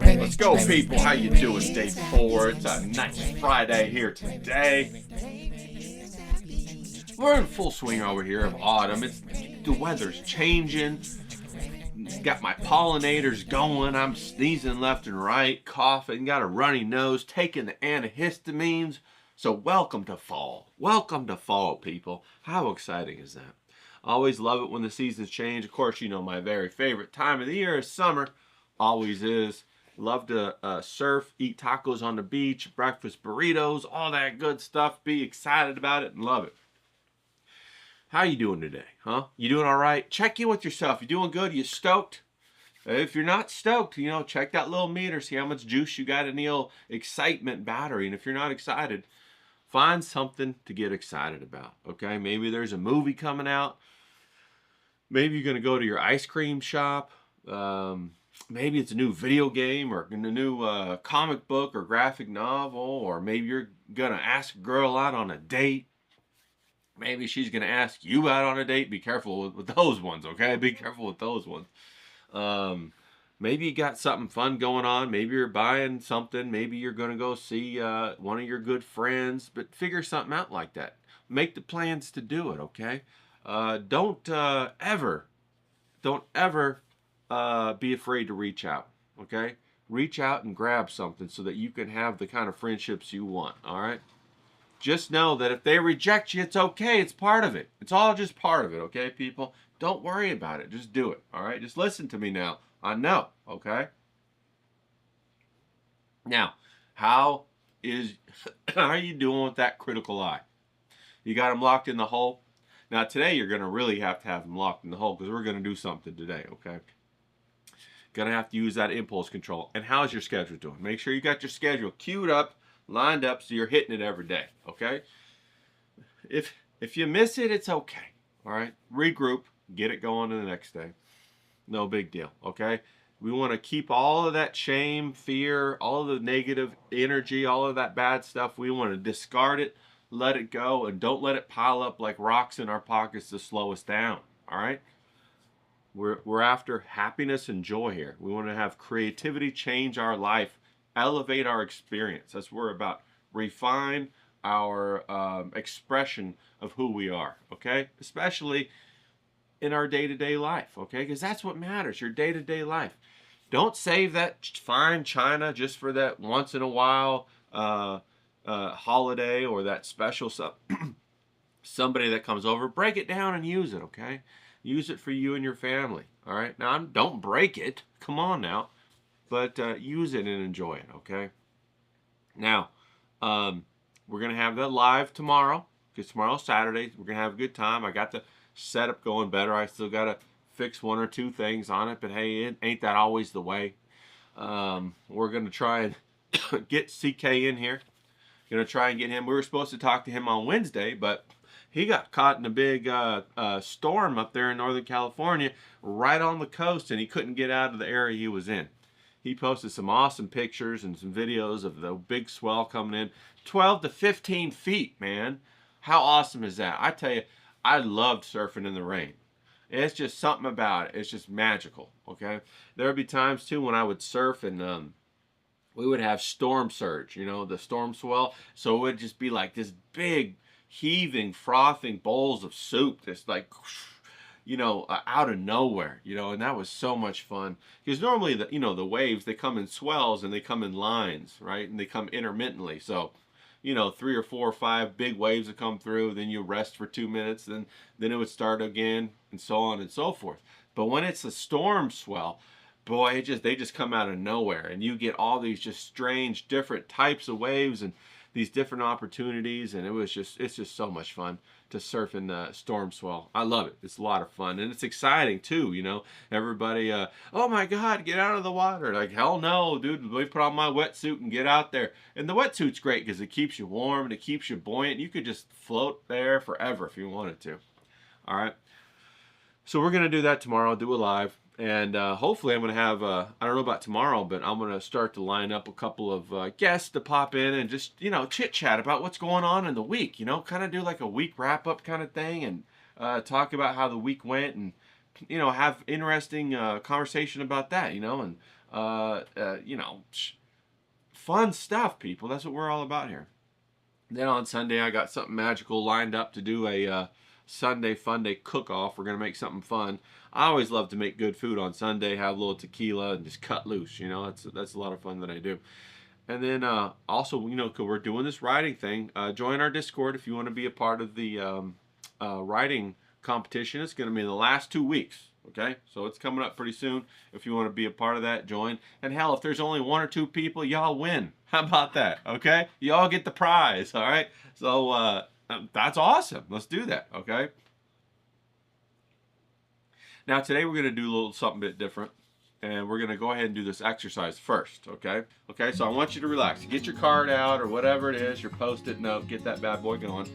Let's go, people. How you doing? Day 4. It's a nice Friday here today. We're in full swing over here of autumn. The weather's changing. Got my pollinators going. I'm sneezing left and right, coughing, got a runny nose, taking the antihistamines. So welcome to fall. Welcome to fall, people. How exciting is that? I always love it when the seasons change. Of course, you know my very favorite time of the year is summer. Always is. Love to surf, eat tacos on the beach, breakfast burritos, all that good stuff. Be excited about it and love it. How you doing today, huh? You doing all right? Check in with yourself. You doing good? You stoked? If you're not stoked, you know, check that little meter. See how much juice you got in the old excitement battery. And if you're not excited, find something to get excited about, okay? Maybe there's a movie coming out. Maybe you're going to go to your ice cream shop. Maybe it's a new video game or a new comic book or graphic novel. Or maybe you're going to ask a girl out on a date. Maybe she's going to ask you out on a date. Be careful with those ones, okay? Be careful with those ones. Maybe you got something fun going on. Maybe you're buying something. Maybe you're going to go see one of your good friends. But figure something out like that. Make the plans to do it, okay? Don't ever be afraid to reach out, okay? Reach out and grab something so that you can have the kind of friendships you want, all right? Just know that if they reject you, it's okay. It's part of it. It's all just part of it, okay, people? Don't worry about it. Just do it, all right? Just listen to me now. I know, okay? Now, how are you doing with that critical eye? You got them locked in the hole? Now, today you're going to really have to have them locked in the hole because we're going to do something today, okay? Going to have to use that impulse control. And how's your schedule doing? Make sure you got your schedule queued up, lined up, so you're hitting it every day, okay? If you miss it, it's okay, all right? Regroup, get it going the next day. No big deal, okay? We want to keep all of that shame, fear, all of the negative energy, all of that bad stuff. We want to discard it, let it go, and don't let it pile up like rocks in our pockets to slow us down, all right? We're after happiness and joy here. We want to have creativity change our life, elevate our experience. That's what we're about. Refine our expression of who we are, okay? Especially in our day-to-day life, okay? Because that's what matters, your day-to-day life. Don't save that fine china just for that once in a while holiday or that special somebody that comes over. Break it down and use it, okay? Use it for you and your family, all right? Now, don't break it. Come on now. But use it and enjoy it, okay? Now, we're going to have that live tomorrow, because tomorrow's Saturday. We're going to have a good time. I got the setup going better. I still got to fix one or two things on it, but hey, it ain't that always the way. We're going to try and get CK in here. Going to try and get him. We were supposed to talk to him on Wednesday, but he got caught in a big storm up there in Northern California, right on the coast, and he couldn't get out of the area he was in. He posted some awesome pictures and some videos of the big swell coming in. 12 to 15 feet, man. How awesome is that? I tell you, I loved surfing in the rain. It's just something about it. It's just magical, okay? There would be times, too, when I would surf and we would have storm surge, you know, the storm swell. So it would just be like this big, heaving, frothing bowls of soup that's like, you know, out of nowhere, you know, and that was so much fun. Because normally, the waves, they come in swells and they come in lines, right? And they come intermittently. So you know, 3 or 4 or 5 big waves would come through, then you rest for 2 minutes, then it would start again, and so on and so forth. But when it's a storm swell, boy, they just come out of nowhere, and you get all these just strange different types of waves and these different opportunities, and it's just so much fun to surf in the storm swell. I love it. It's a lot of fun, and it's exciting too, you know. Everybody, oh my God, get out of the water. Like, hell no, dude, let me put on my wetsuit and get out there. And the wetsuit's great because it keeps you warm and it keeps you buoyant. You could just float there forever if you wanted to. All right. So we're going to do that tomorrow, do a live. And hopefully I'm going to have, I don't know about tomorrow, but I'm going to start to line up a couple of guests to pop in and just, you know, chit-chat about what's going on in the week, you know, kind of do like a week wrap-up kind of thing, and talk about how the week went, and, you know, have interesting conversation about that, you know, and, you know, fun stuff, people. That's what we're all about here. Then on Sunday, I got something magical lined up to do a Sunday Fun Day cook-off. We're going to make something fun. I always love to make good food on Sunday, have a little tequila, and just cut loose. You know, that's a lot of fun that I do. And then also, you know, 'cause we're doing this writing thing, join our Discord if you want to be a part of the writing competition. It's going to be in the last 2 weeks. Okay, so it's coming up pretty soon. If you want to be a part of that, join. And hell, if there's only 1 or 2 people, y'all win. How about that? Okay, y'all get the prize. All right, so that's awesome. Let's do that. Okay. Now today we're going to do a little something a bit different, and we're going to go ahead and do this exercise first. Okay. Okay. So I want you to relax. Get your card out or whatever it is, your Post-it note. Get that bad boy going.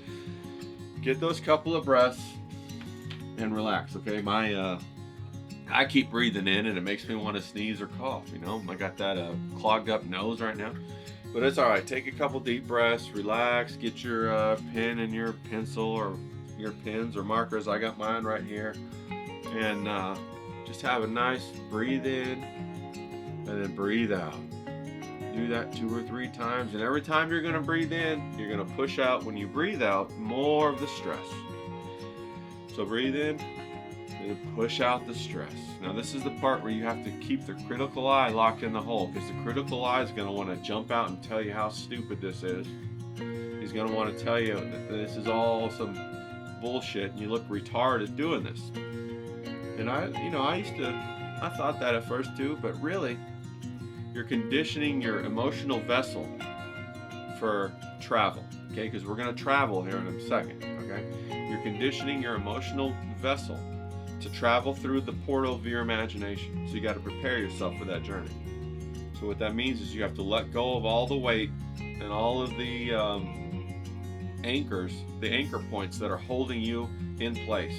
Get those couple of breaths and relax. Okay. I keep breathing in and it makes me want to sneeze or cough, you know. I got that clogged up nose right now. But it's all right. Take a couple deep breaths, relax, get your pen and your pencil or your pens or markers. I got mine right here. And just have a nice breathe in and then breathe out. Do that 2 or 3 times. And every time you're going to breathe in, you're going to push out, when you breathe out, more of the stress. So breathe in. And push out the stress. Now this is the part where you have to keep the critical eye locked in the hole, because the critical eye is going to want to jump out and tell you how stupid this is. He's going to want to tell you that this is all some bullshit and you look retarded doing this. And I thought that at first too, but really you're conditioning your emotional vessel for travel, okay? Because we're going to travel here in a second, okay? You're conditioning your emotional vessel to travel through the portal of your imagination. So you got to prepare yourself for that journey. So what that means is you have to let go of all the weight and all of the anchors, the anchor points that are holding you in place.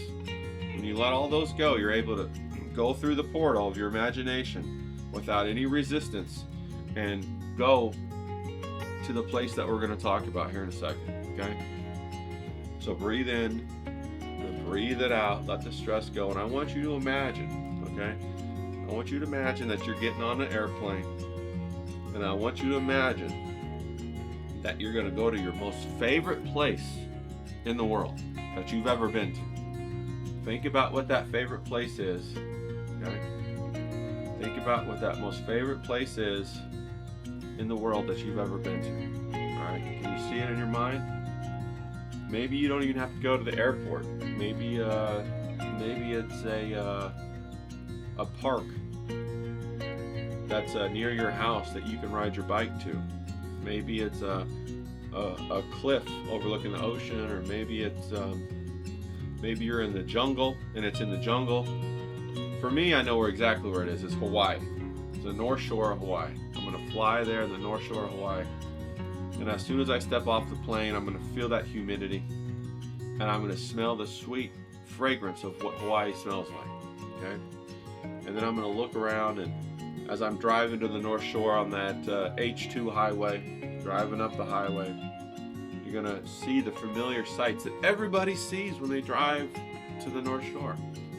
When you let all those go, you're able to go through the portal of your imagination without any resistance and go to the place that we're going to talk about here in a second, okay? So breathe in. Breathe it out, let the stress go, and I want you to imagine, okay? I want you to imagine that you're getting on an airplane, and I want you to imagine that you're going to go to your most favorite place in the world that you've ever been to. Think about what that favorite place is, okay? Think about what that most favorite place is in the world that you've ever been to, all right? Can you see it in your mind? Maybe you don't even have to go to the airport. Maybe it's a park that's near your house that you can ride your bike to. Maybe it's a cliff overlooking the ocean, or maybe it's maybe you're in the jungle and it's in the jungle. For me, I know exactly where it is. It's Hawaii. It's the North Shore of Hawaii. I'm gonna fly there, the North Shore of Hawaii. And as soon as I step off the plane, I'm going to feel that humidity, and I'm going to smell the sweet fragrance of what Hawaii smells like, okay? And then I'm going to look around, and as I'm driving to the North Shore on that H2 highway, driving up the highway, you're going to see the familiar sights that everybody sees when they drive to the North Shore.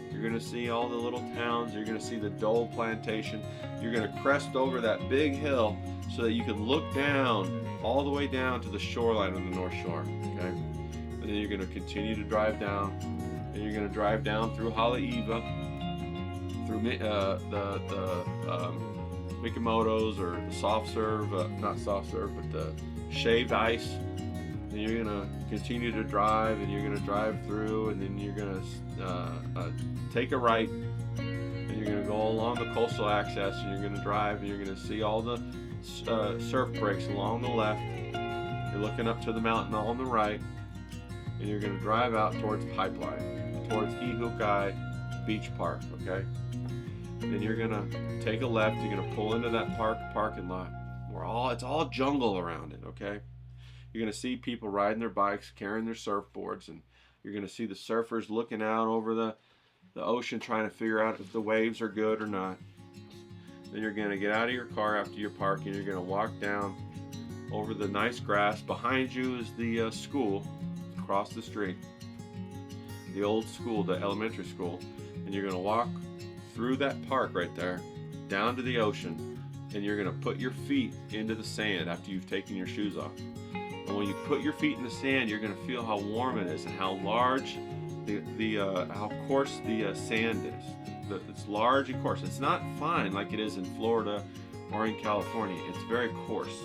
You're going to see all the little towns. You're going to see the Dole Plantation. You're going to crest over that big hill so that you can look down, all the way down to the shoreline of the North Shore, okay? And then you're going to continue to drive down, and you're going to drive down through Haleiwa, through the Mikimoto's, or the soft serve, not soft serve, but the shaved ice and you're gonna continue to drive, and you're gonna drive through, and then you're gonna take a right, and you're gonna go along the coastal access, and you're gonna drive, and you're gonna see all the surf breaks along the left. You're looking up to the mountain on the right, and you're gonna drive out towards Pipeline, towards Ihukai Beach Park, okay? Then you're gonna take a left, you're gonna pull into that parking lot. It's all jungle around it, okay? You're gonna see people riding their bikes, carrying their surfboards, and you're gonna see the surfers looking out over the ocean, trying to figure out if the waves are good or not. Then you're gonna get out of your car after you park, and you're gonna walk down over the nice grass. Behind you is the school, across the street, the old school, the elementary school, and you're gonna walk through that park right there, down to the ocean, and you're gonna put your feet into the sand after you've taken your shoes off. And when you put your feet in the sand, you're gonna feel how warm it is and how large how coarse the sand is. It's large and coarse. It's not fine like it is in Florida or in California. It's very coarse,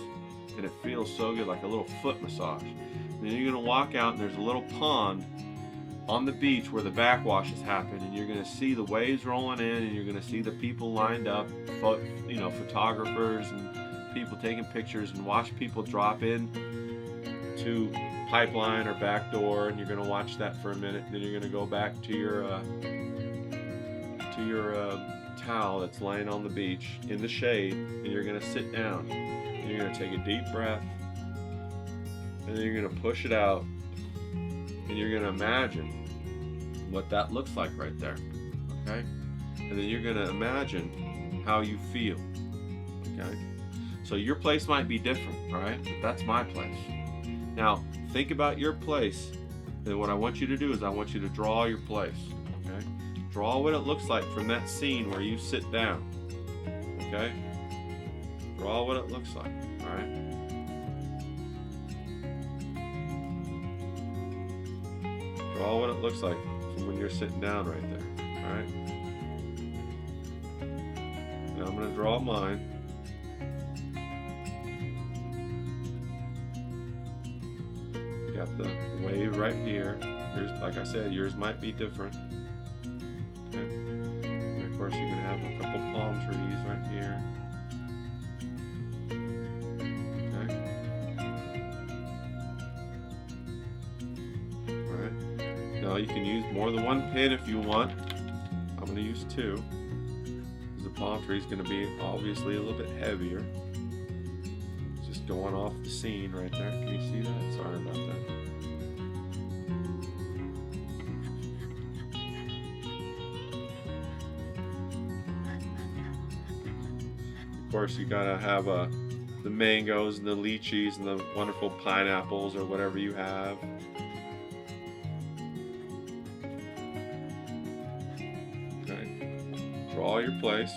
and it feels so good, like a little foot massage. And then you're gonna walk out, and there's a little pond on the beach where the backwashes happen, and you're going to see the waves rolling in, and you're going to see the people lined up, photographers and people taking pictures, and watch people drop in to Pipeline or back door, and you're going to watch that for a minute, and then you're going to go back to your towel that's laying on the beach in the shade, and you're going to sit down, and you're going to take a deep breath, and then you're going to push it out, and you're going to imagine what that looks like right there, okay? And then you're going to imagine how you feel, okay? So your place might be different, all right? But that's my place. Now, think about your place, and what I want you to do is I want you to draw your place, okay? Draw what it looks like from that scene where you sit down, okay? Draw what it looks like, all right? Draw what it looks like from when you're sitting down right there, all right? Now I'm going to draw mine. Got the wave right here. Here's, like I said, yours might be different. Okay. And of course, you're going to have a couple palm trees right here. Now you can use more than one pen if you want. I'm going to use two, because the palm tree is going to be obviously a little bit heavier. It's just going off the scene right there. Can you see that? Sorry about that. Of course, you gotta have the mangoes and the lychees and the wonderful pineapples or whatever you have. Draw your place.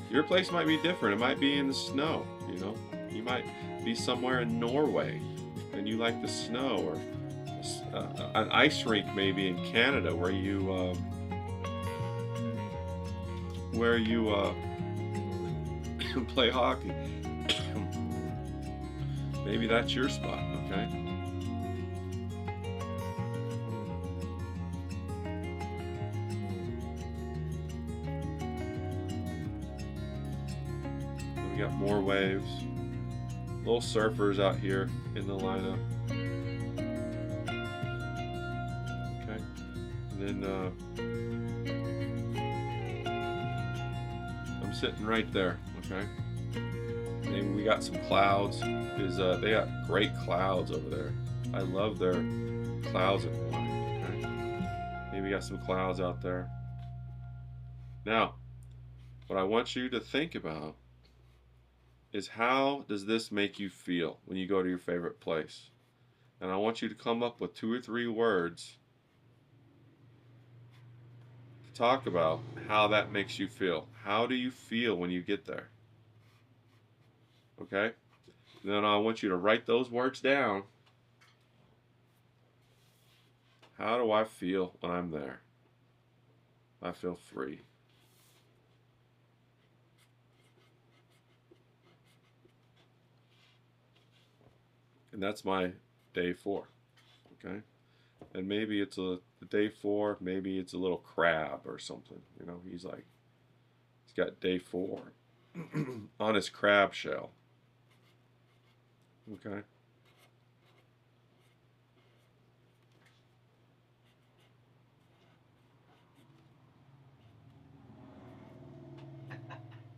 Your place might be different. It might be in the snow, you know. You might be somewhere in Norway and you like the snow, or an ice rink maybe in Canada where you play hockey. Maybe that's your spot, okay? We got more waves. Little surfers out here in the lineup. Okay. And then I'm sitting right there, okay? And we got some clouds, because they got great clouds over there. I love their clouds at night, okay? Maybe got some clouds out there. Now, what I want you to think about is, how does this make you feel when you go to your favorite place? And I want you to come up with 2 or 3 words to talk about how that makes you feel. How do you feel when you get there? Okay? Then I want you to write those words down. How do I feel when I'm there? I feel free. And that's my day 4. Okay? And maybe it's a day 4, maybe it's a little crab or something. You know, he's got day 4 on his crab shell. Okay?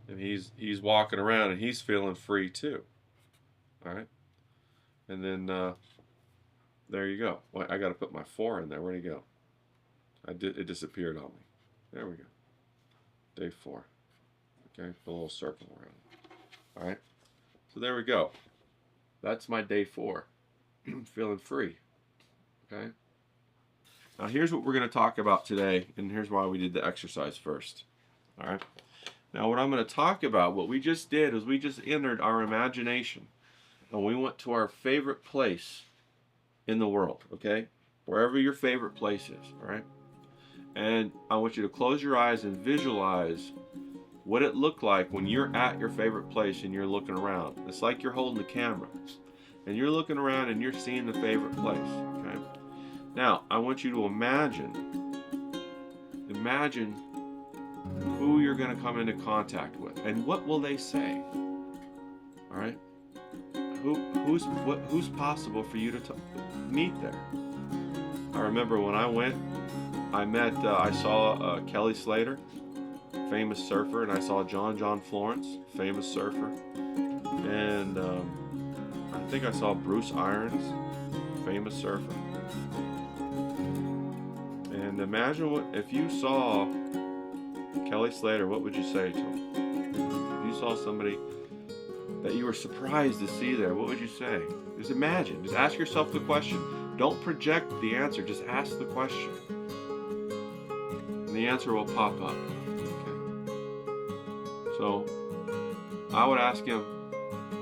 And he's walking around and he's feeling free too. All right? And then there you go. Well, I got to put my 4 in there. Where'd he go? It disappeared on me. There we go. Day 4. Okay, put a little circle around it. All right. So there we go. That's my day 4. Feeling free. Okay. Now here's what we're going to talk about today, and here's why we did the exercise first. All right. Now what I'm going to talk about, what we just did is we just entered our imagination, and we went to our favorite place in the world. Okay, wherever your favorite place is. All right. And I want you to close your eyes and visualize what it looked like when you're at your favorite place and you're looking around. It's like you're holding the camera and you're looking around and you're seeing the favorite place. Okay. Now I want you to imagine who you're going to come into contact with and what will they say. All right. Who's possible for you to meet there? I remember when I went, I saw Kelly Slater, famous surfer, and I saw John Florence, famous surfer, and I think I saw Bruce Irons, famous surfer. And imagine if you saw Kelly Slater, what would you say to him? If you saw somebody that you were surprised to see there, what would you say? Just imagine. Just ask yourself the question. Don't project the answer. Just ask the question. And the answer will pop up. Okay. So I would ask him,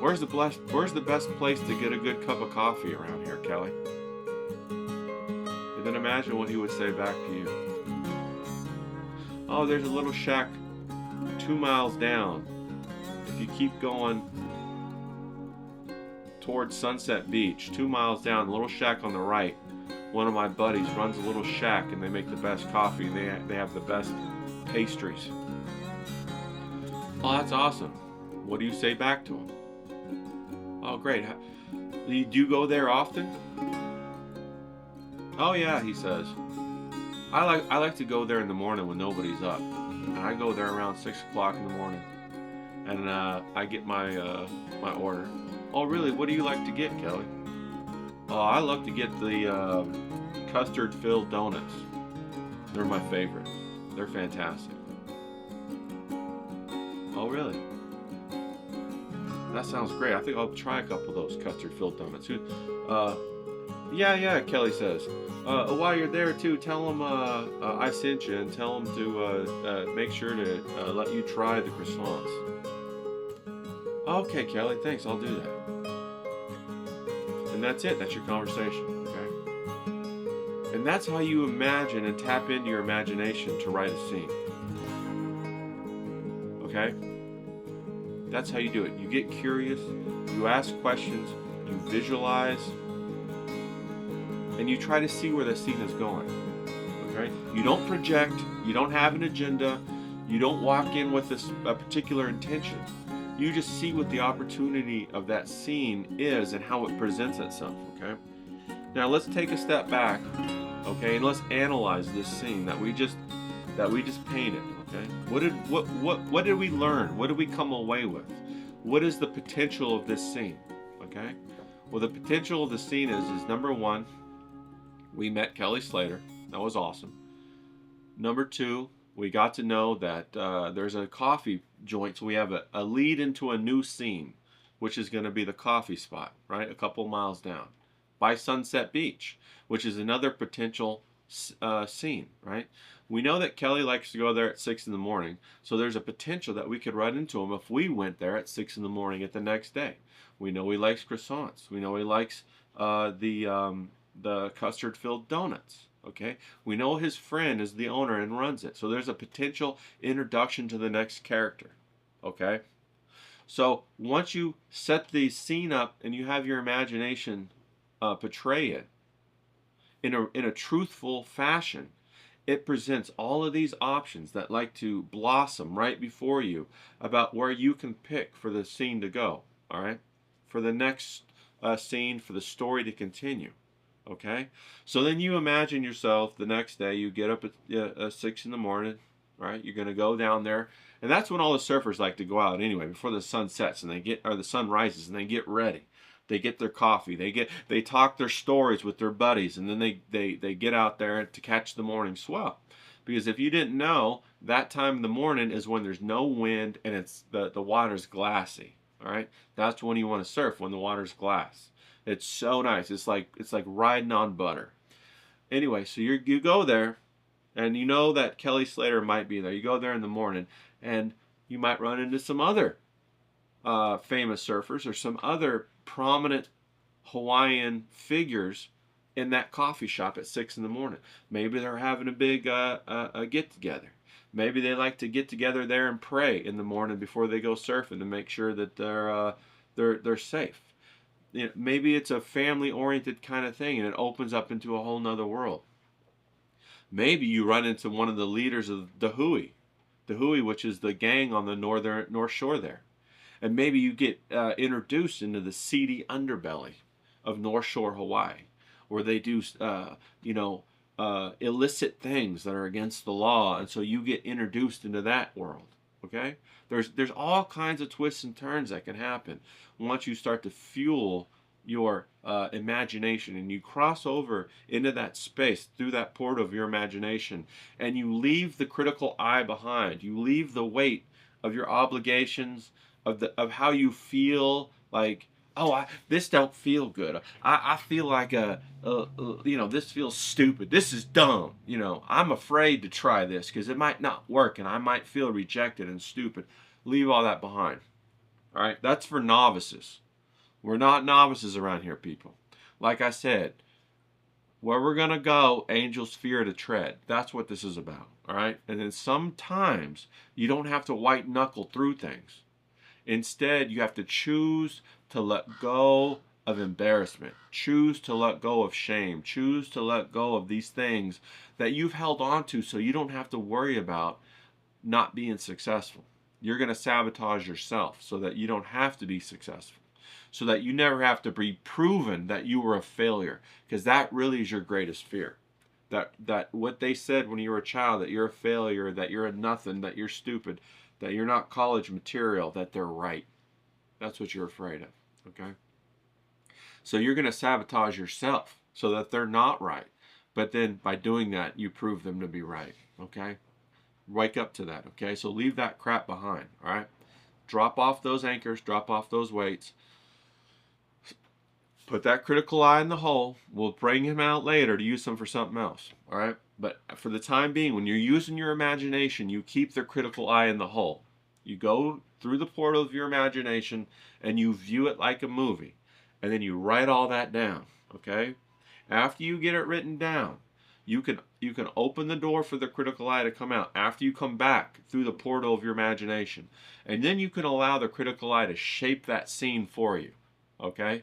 where's the best place to get a good cup of coffee around here, Kelly? And then imagine what he would say back to you. Oh, there's a little shack 2 miles down. If you keep going towards Sunset Beach, 2 miles down, a little shack on the right, one of my buddies runs a little shack and they make the best coffee. They have the best pastries. Oh, that's awesome. What do you say back to him? Oh, great. Do you go there often? Oh yeah, he says. I like to go there in the morning when nobody's up. And I go there around 6 o'clock in the morning. And I get my my order. Oh really? What do you like to get, Kelly? Oh, I love to get the custard-filled donuts. They're my favorite. They're fantastic. Oh really? That sounds great. I think I'll try a couple of those custard-filled donuts. Yeah, Kelly says. While you're there too, tell them I sent you, and tell them to make sure to let you try the croissants. Okay, Kelly, thanks. I'll do that. And that's it. That's your conversation. Okay. And that's how you imagine and tap into your imagination to write a scene. Okay. That's how you do it. You get curious. You ask questions. You visualize. And you try to see where the scene is going. Okay? You don't project. You don't have an agenda. You don't walk in with a particular intention. You just see what the opportunity of that scene is and how it presents itself. Okay? Now let's take a step back. Okay? And let's analyze this scene that we just painted. Okay? What did we learn? What did we come away with? What is the potential of this scene? Okay? Well, the potential of the scene is number one, we met Kelly Slater. That was awesome. Number two, we got to know that there's a coffee joint, so we have a lead into a new scene, which is going to be the coffee spot, right? A couple miles down by Sunset Beach, which is another potential scene, right? We know that Kelly likes to go there at 6 in the morning, so there's a potential that we could run into him if we went there at 6 in the morning at the next day. We know he likes croissants. We know he likes the custard-filled donuts. Okay, we know his friend is the owner and runs it, so there's a potential introduction to the next character. Okay, so once you set the scene up and you have your imagination portray it in a truthful fashion. It presents all of these options that like to blossom right before you about where you can pick for the scene to go, all right? For the next scene, for the story to continue, okay? So then you imagine yourself the next day, you get up at 6 in the morning, right? You're going to go down there, and that's when all the surfers like to go out anyway, before the sun sets and the sun rises, and they get ready. They get their coffee. They talk their stories with their buddies, and then they get out there to catch the morning swell. Because if you didn't know, that time in the morning is when there's no wind and it's the water's glassy. All right, that's when you want to surf, when the water's glass. It's so nice. It's like riding on butter. Anyway, so you go there, and you know that Kelly Slater might be there. You go there in the morning, and you might run into some other famous surfers or some other prominent Hawaiian figures in that coffee shop at 6 in the morning. Maybe they're having a big get together. Maybe they like to get together there and pray in the morning before they go surfing to make sure that they're safe. You know, maybe it's a family-oriented kind of thing, and it opens up into a whole nother world. Maybe you run into one of the leaders of the Hui, which is the gang on the North Shore there. And maybe you get introduced into the seedy underbelly of North Shore, Hawaii, where they do, illicit things that are against the law, and so you get introduced into that world. Okay, there's all kinds of twists and turns that can happen once you start to fuel your imagination, and you cross over into that space through that portal of your imagination, and you leave the critical eye behind. You leave the weight of your obligations, of how you feel like, oh, this don't feel good. I feel like this feels stupid. This is dumb. I'm afraid to try this because it might not work and I might feel rejected and stupid. Leave all that behind. All right, that's for novices. We're not novices around here, people. Like I said, where we're gonna go, angels fear to tread. That's what this is about. All right, and then sometimes you don't have to white knuckle through things. Instead, you have to choose to let go of embarrassment. Choose to let go of shame. Choose to let go of these things that you've held on to so you don't have to worry about not being successful. You're going to sabotage yourself so that you don't have to be successful. So that you never have to be proven that you were a failure. Because that really is your greatest fear. That what they said when you were a child, that you're a failure, that you're a nothing, that you're stupid, that you're not college material, that they're right. That's what you're afraid of, okay? So you're going to sabotage yourself so that they're not right. But then by doing that, you prove them to be right, okay? Wake up to that, okay? So leave that crap behind, all right? Drop off those anchors, drop off those weights. Put that critical eye in the hole. We'll bring him out later to use them for something else, all right? But for the time being, when you're using your imagination, you keep the critical eye in the hole. You go through the portal of your imagination and you view it like a movie. And then you write all that down, okay? After you get it written down, you can open the door for the critical eye to come out after you come back through the portal of your imagination. And then you can allow the critical eye to shape that scene for you, okay?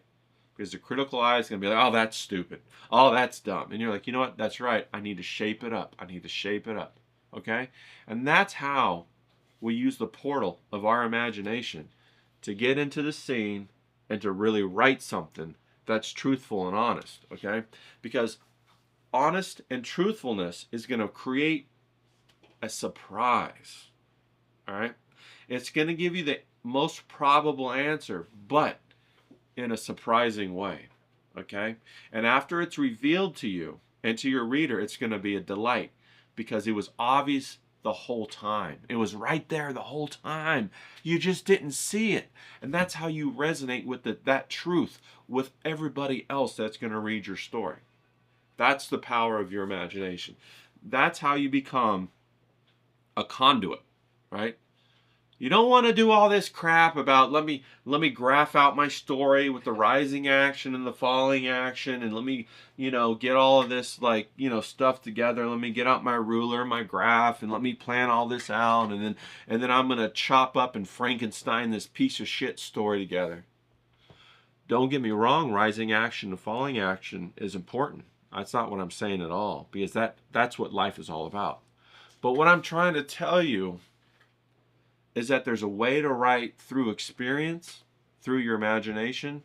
Because the critical eye is going to be like, oh, that's stupid. Oh, that's dumb. And you're like, you know what? That's right. I need to shape it up. I need to shape it up. Okay? And that's how we use the portal of our imagination to get into the scene and to really write something that's truthful and honest. Okay? Because honest and truthfulness is going to create a surprise. All right? It's going to give you the most probable answer, but in a surprising way, okay? And after it's revealed to you and to your reader, it's going to be a delight because it was obvious the whole time. It was right there the whole time. You just didn't see it. And that's how you resonate with that truth with everybody else that's going to read your story. That's the power of your imagination. That's how you become a conduit, right? You don't want to do all this crap about let me graph out my story with the rising action and the falling action, and let me, get all of this stuff together. Let me get out my ruler, my graph, and let me plan all this out, and then I'm going to chop up and Frankenstein this piece of shit story together. Don't get me wrong, rising action and falling action is important. That's not what I'm saying at all, because that's what life is all about. But what I'm trying to tell you is that there's a way to write through experience, through your imagination,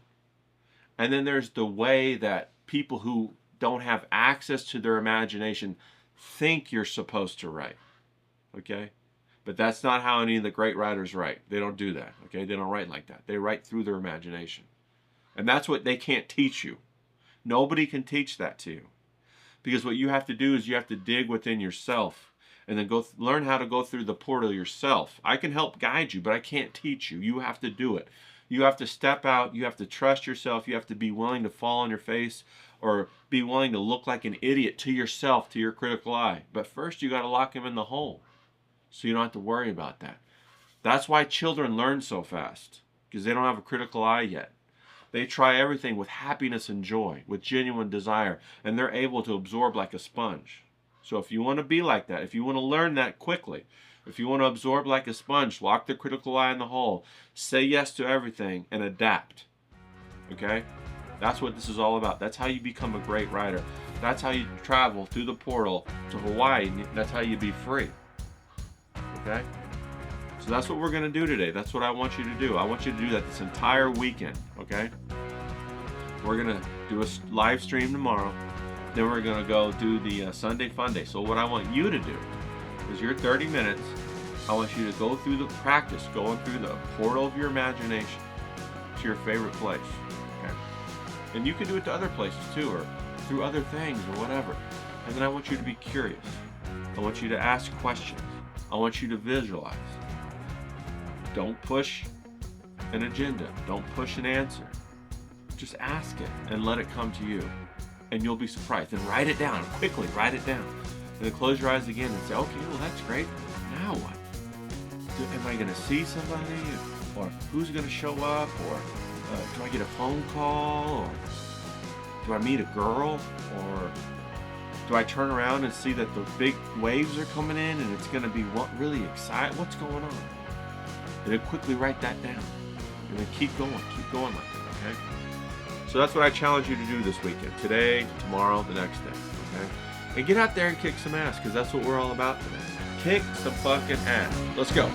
and then there's the way that people who don't have access to their imagination think you're supposed to write, okay? But that's not how any of the great writers write. They don't do that, okay? They don't write like that. They write through their imagination. And that's what they can't teach you. Nobody can teach that to you. Because what you have to do is you have to dig within yourself and then go learn how to go through the portal yourself. I can help guide you, but I can't teach you. You have to do it. You have to step out. You have to trust yourself. You have to be willing to fall on your face or be willing to look like an idiot to yourself, to your critical eye. But first, you got to lock him in the hole so you don't have to worry about that. That's why children learn so fast, because they don't have a critical eye yet. They try everything with happiness and joy, with genuine desire, and they're able to absorb like a sponge. So if you want to be like that, if you want to learn that quickly, if you want to absorb like a sponge, lock the critical eye in the hole, say yes to everything, and adapt. Okay? That's what this is all about. That's how you become a great writer. That's how you travel through the portal to Hawaii. That's how you be free. Okay? So that's what we're going to do today. That's what I want you to do. I want you to do that this entire weekend. Okay? We're going to do a live stream tomorrow. Then we're going to go do the Sunday Fun Day. So what I want you to do is your 30 minutes, I want you to go through the practice, going through the portal of your imagination to your favorite place. Okay? And you can do it to other places too, or through other things or whatever. And then I want you to be curious. I want you to ask questions. I want you to visualize. Don't push an agenda. Don't push an answer. Just ask it and let it come to you. And you'll be surprised. And write it down. Quickly write it down. And then close your eyes again and say, okay, well, that's great. Now what? Am I going to see somebody? Or who's going to show up? Or do I get a phone call? Or do I meet a girl? Or do I turn around and see that the big waves are coming in and it's going to be really exciting? What's going on? And then quickly write that down. And then keep going like that, okay? So that's what I challenge you to do this weekend. Today, tomorrow, the next day, okay? And get out there and kick some ass, because that's what we're all about today. Kick some fucking ass. Let's go.